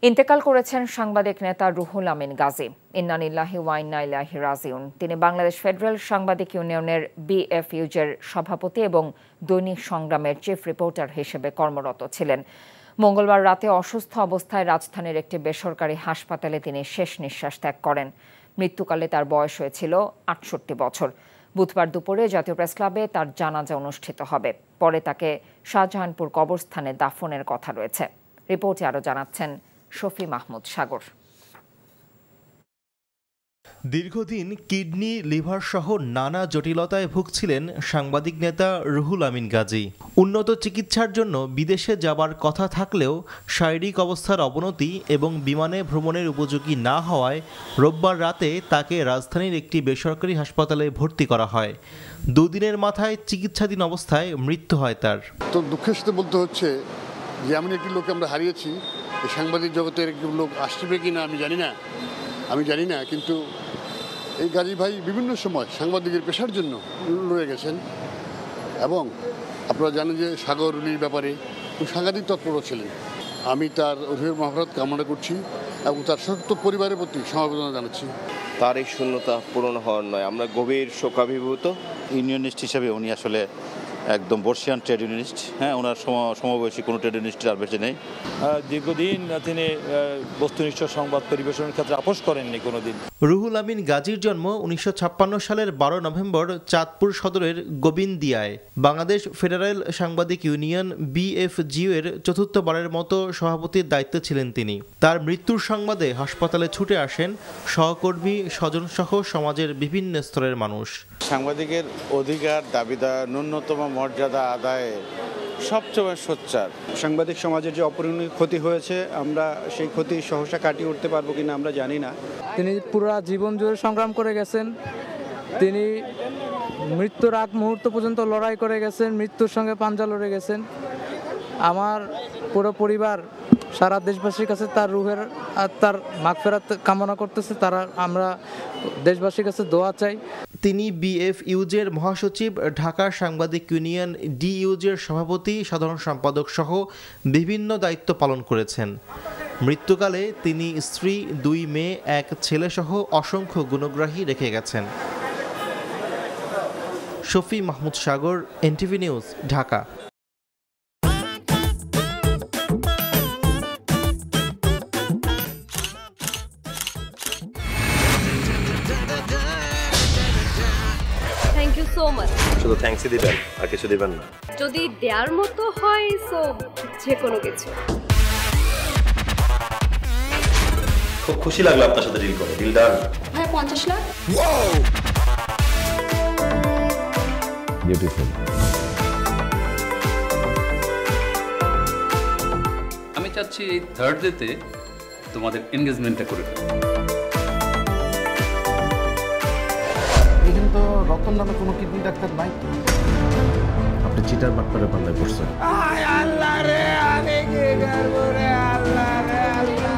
ইন্তেকাল করেছেন সাংবাদিক নেতা রুহুল আমিন গাজী। ইন্না লিল্লাহি ওয়া ইন্না ইলাইহি রাজিউন। তিনি বাংলাদেশ ফেডারেল সাংবাদিক ইউনিয়নের বিএফইউজের সভাপতি এবং দৈনিক সংগ্রামের চিফ রিপোর্টার হিসেবে কর্মরত ছিলেন। মঙ্গলবার রাতে অসুস্থ অবস্থায় রাজধানীর একটি বেসরকারি হাসপাতালে তিনি শেষ নিঃশ্বাস ত্যাগ করেন। মৃত্যুকালে তার বয়স হয়েছিল ৬৮ বছর। বুধবার দুপুরে জাতীয় প্রেসক্লাবে তার জানাজা অনুষ্ঠিত হবে। পরে তাকে শাহজাহানপুর কবরস্থানে দাফনের কথা রয়েছে। রিপোর্টে আরও জানাচ্ছেন শফি মাহমুদ সাগর। দীর্ঘদিন কিডনি, লিভার সহ নানা জটিলতায় ভুগছিলেন সাংবাদিক নেতা রুহুল আমিন গাজী। উন্নত চিকিৎসার জন্য বিদেশে যাবার কথা থাকলেও শারীরিক অবস্থার অবনতি এবং বিমানে ভ্রমণের উপযোগী না হওয়ায় রোববার রাতে তাকে রাজধানীর একটি বেসরকারি হাসপাতালে ভর্তি করা হয়। দুদিনের মাথায় চিকিৎসাধীন অবস্থায় মৃত্যু হয় তার। তো দুঃখের সাথে বলতে হচ্ছে যে এমন একটি লোক আমরা হারিয়েছি। সাংবাদিক জগতের একটি লোক আসবে কি না আমি জানি না, কিন্তু এই গাজী ভাই বিভিন্ন সময় সাংবাদিকের পেশার জন্য লড়ে গেছেন এবং আপনারা জানেন যে সাগর রুলির ব্যাপারে সাংঘাতিক তৎপর ছিলেন। আমি তার রুহের মাগফিরাত কামনা করছি এবং তার শক্ত পরিবারের প্রতি সমবেদনা জানাচ্ছি। তার এই শূন্যতা পূরণ হওয়ার নয়, আমরা গভীর শোকাভিভূত। ইউনিয়নিস্ট হিসেবে উনি আসলে একদম বর্ষিয়ান ট্রেড ইউনিয়নিস্ট। ওনার সমবয়সী কোনো ট্রেড ইউনিয়নিস্টের আর বেঁচে নেই। দীর্ঘদিন তিনি বস্তুনিষ্ঠ সংবাদ পরিবেশনের ক্ষেত্রে আপোষ করেননি কোনোদিন। রুহুল আমিন গাজীর জন্ম ১৯৫৬ সালের ১২ নভেম্বর চাঁদপুর সদরের গোবিন্দিয়ায়। বাংলাদেশ ফেডারেল সাংবাদিক ইউনিয়ন বিএফজিউ এর চতুর্থবারের মতো সভাপতির দায়িত্বে ছিলেন তিনি। তার মৃত্যুর সংবাদে হাসপাতালে ছুটে আসেন সহকর্মী, স্বজনসহ সমাজের বিভিন্ন স্তরের মানুষ। সাংবাদিকের অধিকার, দাবিদার, ন্যূনতম মর্যাদা আদায়ে সবচেয়ে সোচ্চার। সাংবাদিক সমাজের যে অপরিণত ক্ষতি হয়েছে, আমরা সেই ক্ষতি সহসা কাটিয়ে উঠতে পারবো কিনা আমরা জানি না। তিনি পুরো জীবন জুড়ে সংগ্রাম করে গেছেন। তিনি মৃত্যুর আগ মুহূর্ত পর্যন্ত লড়াই করে গেছেন, মৃত্যুর সঙ্গে পাঞ্জা লড়ে গেছেন। আমার পুরো পরিবার সারা দেশবাসীর কাছে তার রুহের আর তার মাগফিরাত কামনা করতেছে। আমরা দেশবাসীর কাছে দোয়া চাই। তিনি বিএফইউজের মহাসচিব, ঢাকা সাংবাদিক ইউনিয়ন ডিইউজের সভাপতি, সাধারণ সম্পাদক সহ বিভিন্ন দায়িত্ব পালন করেছেন। মৃত্যুকালে তিনি স্ত্রী, 2 মেয়ে, 1 ছেলে সহ অসংখ্য গুণগ্রাহী রেখে গেছেন। Shafi Mahmud Sagar, NTV news, Dhaka. Thank you so much. শুধু থ্যাঙ্কসই দিবেন, আর কিছু দিবেন না? যদি দেওয়ার মতো হয় সো যে কোনো কিছু। খুব খুশি লাগলো আপনার সাথে ডিল করে। Deal done. হ্যাঁ, 50 লাখ। বিউটিফুল। আমি চাচ্ছি এই থার্ড ডেতে তোমাদের এনগেজমেন্টটা করে ফেলো। এখানে তো রতন নামে কোনো কিডনি ডাক্তার নাই। আপনি চিটার বাটপারে পাল্লায় পড়ছেন। আল্লাহ রে, আমি কি করব রে, আল্লাহ রে, আল্লাহ।